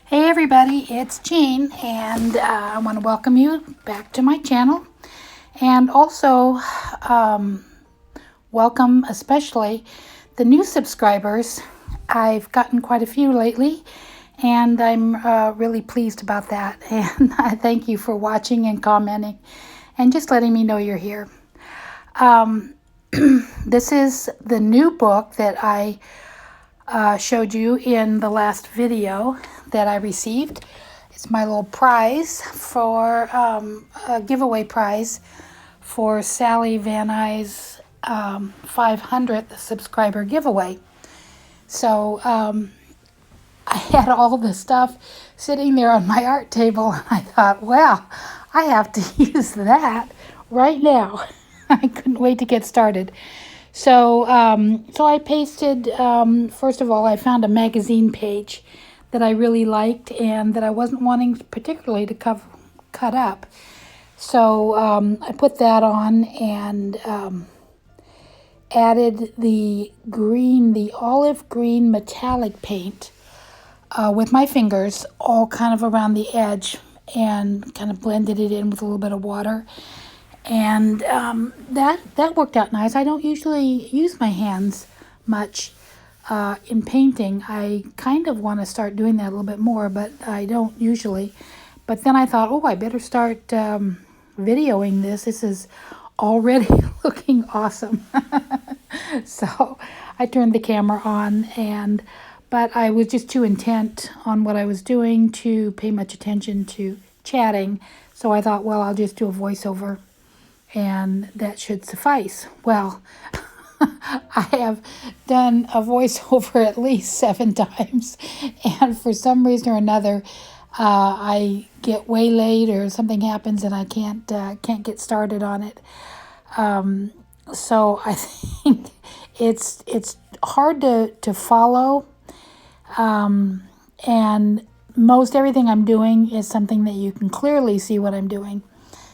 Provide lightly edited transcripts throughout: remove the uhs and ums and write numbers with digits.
Hey everybody, it's Jeanne, and I want to welcome you back to my channel, and also welcome especially the new subscribers. I've gotten quite a few lately, and I'm really pleased about that, and I thank you for watching and commenting and just letting me know you're here. This is the new book that I showed you in the last video that I received. It's my little prize for a giveaway prize for Sally Van Ey's 500th subscriber giveaway. So I had all the stuff sitting there on my art table, and I thought, well, I have to use that right now. I couldn't wait to get started. So I pasted, first of all, I found a magazine page that I really liked and that I wasn't wanting particularly to cut up. So I put that on and added the olive green metallic paint with my fingers, all kind of around the edge, and kind of blended it in with a little bit of water. And that worked out nice. I don't usually use my hands much in painting. I kind of want to start doing that a little bit more, but I don't usually. But then I thought, oh, I better start videoing this. This is already looking awesome. So I turned the camera on, but I was just too intent on what I was doing to pay much attention to chatting. So I thought, well, I'll just do a voiceover, and that should suffice. Well, I have done a voiceover at least 7 times, and for some reason or another, I get waylaid or something happens and I can't get started on it. So I think it's hard to follow, and most everything I'm doing is something that you can clearly see what I'm doing.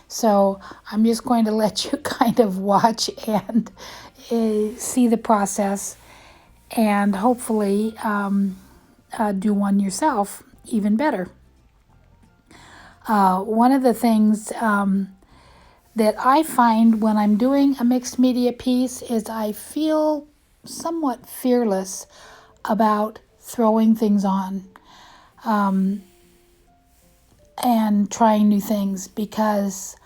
So I'm just going to let you kind of watch and see the process, and hopefully do one yourself even better. One of the things that I find when I'm doing a mixed media piece is I feel somewhat fearless about throwing things on and trying new things, because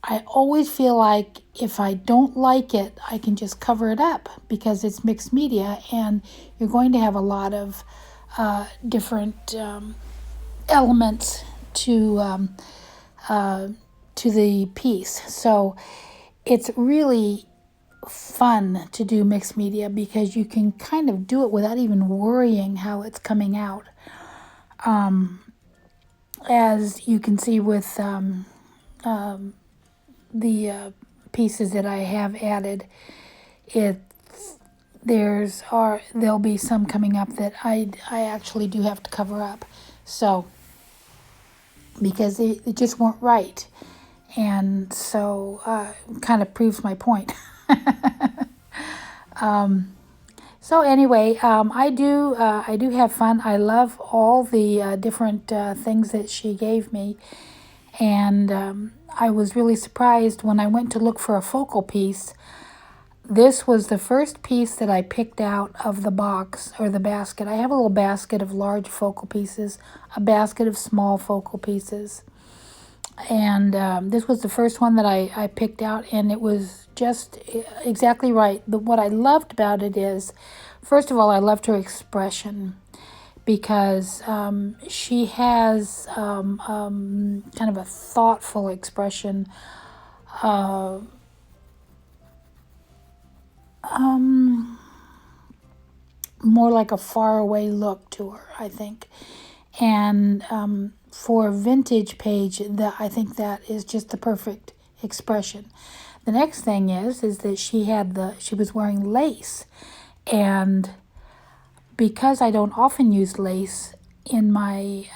I always feel like if I don't like it, I can just cover it up because it's mixed media, and you're going to have a lot of different elements to the piece. So it's really fun to do mixed media because you can kind of do it without even worrying how it's coming out. As you can see with the pieces that I have added, there'll be some coming up that I actually do have to cover up, so because it just weren't right, and so kind of proves my point. So anyway, I do have fun. I love all the different things that she gave me, and I was really surprised when I went to look for a focal piece. This was the first piece that I picked out of the box or the basket. I have a little basket of large focal pieces, a basket of small focal pieces. And this was the first one that I picked out, and it was just exactly right. What I loved about it is, first of all, I loved her expression, because she has kind of a thoughtful expression, more like a faraway look to her, I think. And for a vintage page, I think that is just the perfect expression. The next thing is that she was wearing lace, and because I don't often use lace in my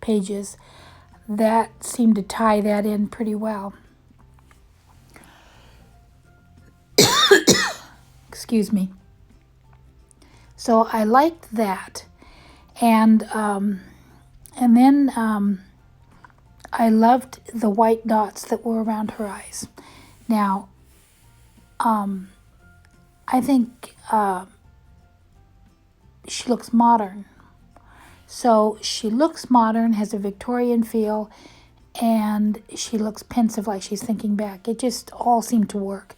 pages, that seemed to tie that in pretty well. Excuse me. So I liked that. And then I loved the white dots that were around her eyes. Now, I think she looks modern. So she looks modern, has a Victorian feel, and she looks pensive, like she's thinking back. It just all seemed to work.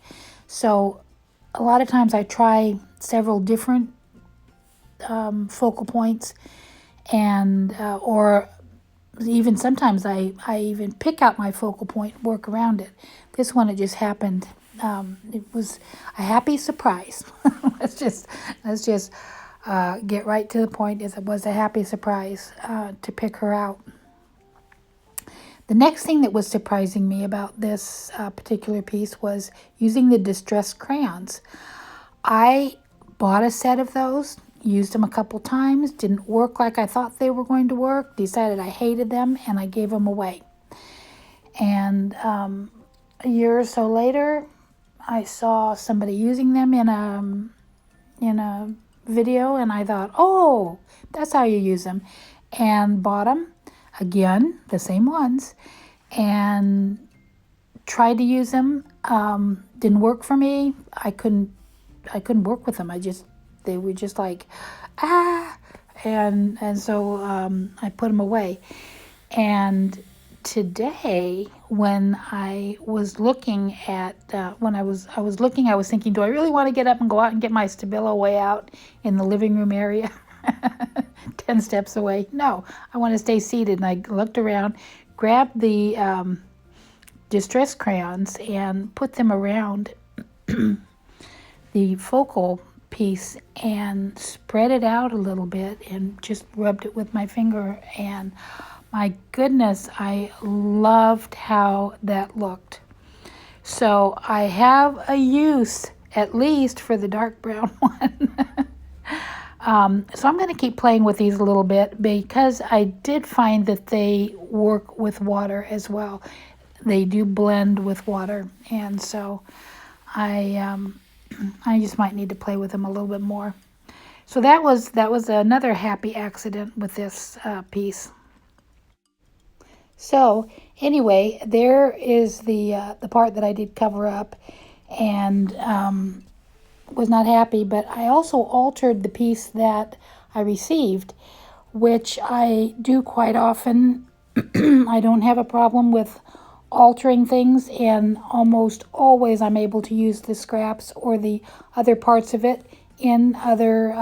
So a lot of times I try several different focal points, and or even sometimes I even pick out my focal point, work around it. This one, it just happened. It was a happy surprise. let's just get right to the point. It was a happy surprise to pick her out. The next thing that was surprising me about this particular piece was using the distressed crayons. I bought a set of those, used them a couple times, didn't work like I thought they were going to work, decided I hated them, and I gave them away. And a year or so later, I saw somebody using them in a video, and I thought, oh, that's how you use them, and bought them again, the same ones, and tried to use them. Didn't work for me. I couldn't work with them. They were just like, and so I put them away. And today, when I was looking at, I was thinking, do I really want to get up and go out and get my Stabilo way out in the living room area, 10 steps away? No, I want to stay seated. And I looked around, grabbed the distress crayons and put them around the focal piece and spread it out a little bit and just rubbed it with my finger, and my goodness, I loved how that looked. So I have a use, at least for the dark brown one. So I'm going to keep playing with these a little bit, because I did find that they work with water as well. They do blend with water, and so I just might need to play with them a little bit more. So that was another happy accident with this piece. So anyway, there is the part that I did cover up, and was not happy. But I also altered the piece that I received, which I do quite often. I don't have a problem with altering things, and almost always I'm able to use the scraps or the other parts of it in other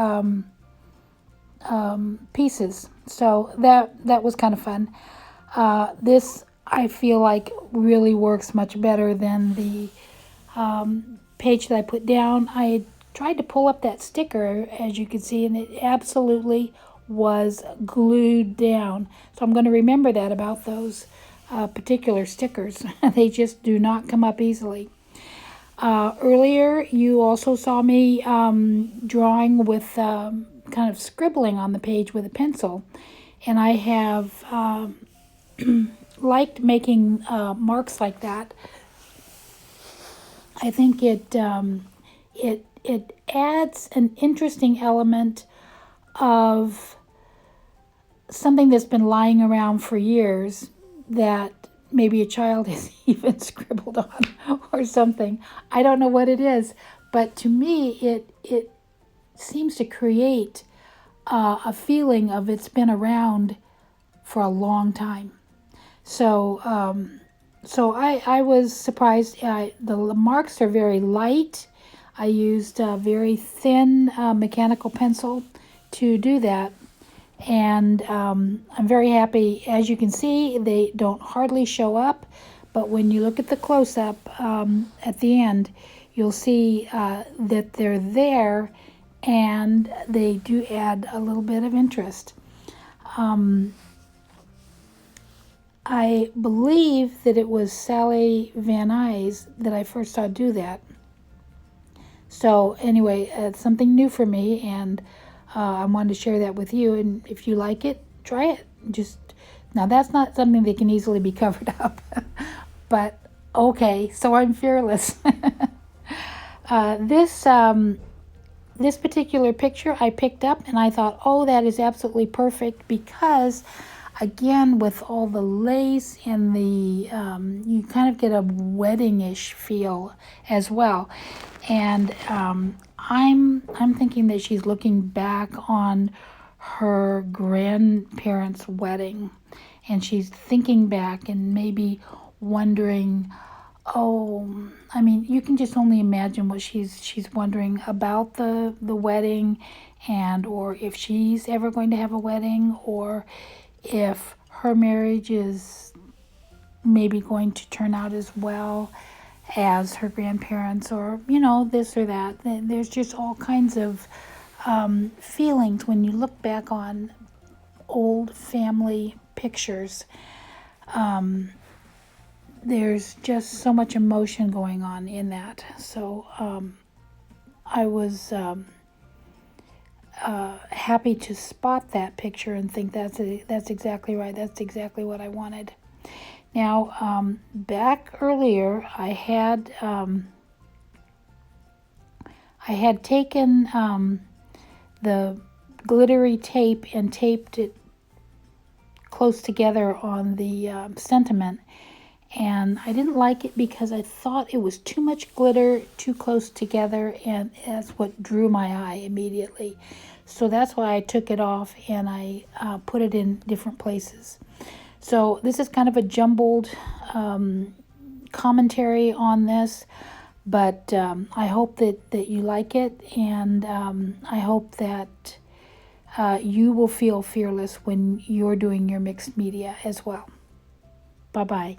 pieces. So that was kind of fun. This, I feel like, really works much better than the page that I put down. I tried to pull up that sticker, as you can see, and it absolutely was glued down. So I'm going to remember that about those particular stickers. They just do not come up easily. Earlier, you also saw me drawing with kind of scribbling on the page with a pencil, and I have liked making marks like that. I think it adds an interesting element of something that's been lying around for years that maybe a child has even scribbled on or something. I don't know what it is, but to me it seems to create a feeling of it's been around for a long time. So I was surprised. The marks are very light. I used a very thin mechanical pencil to do that. And I'm very happy. As you can see, they don't hardly show up, but when you look at the close-up at the end, you'll see that they're there, and they do add a little bit of interest. I believe that it was Sally Van Nuys that I first saw do that. So anyway, it's something new for me, and I wanted to share that with you. And if you like it, try it. Now that's not something that can easily be covered up, but okay. So I'm fearless. this particular picture I picked up and I thought, oh, that is absolutely perfect because, again, with all the lace and the, you kind of get a wedding-ish feel as well. And I'm thinking that she's looking back on her grandparents' wedding, and she's thinking back and maybe wondering, oh, I mean, you can just only imagine what she's wondering about the wedding, and or if she's ever going to have a wedding, or if her marriage is maybe going to turn out as well as her grandparents, or this or that. There's just all kinds of feelings when you look back on old family pictures. There's just so much emotion going on in that. So I was happy to spot that picture and think that's exactly right. That's exactly what I wanted. Now, back earlier, I had taken the glittery tape and taped it close together on the sentiment, and I didn't like it because I thought it was too much glitter too close together, and that's what drew my eye immediately. So that's why I took it off and I put it in different places. So this is kind of a jumbled commentary on this, but I hope that you like it, and I hope that you will feel fearless when you're doing your mixed media as well. Bye-bye.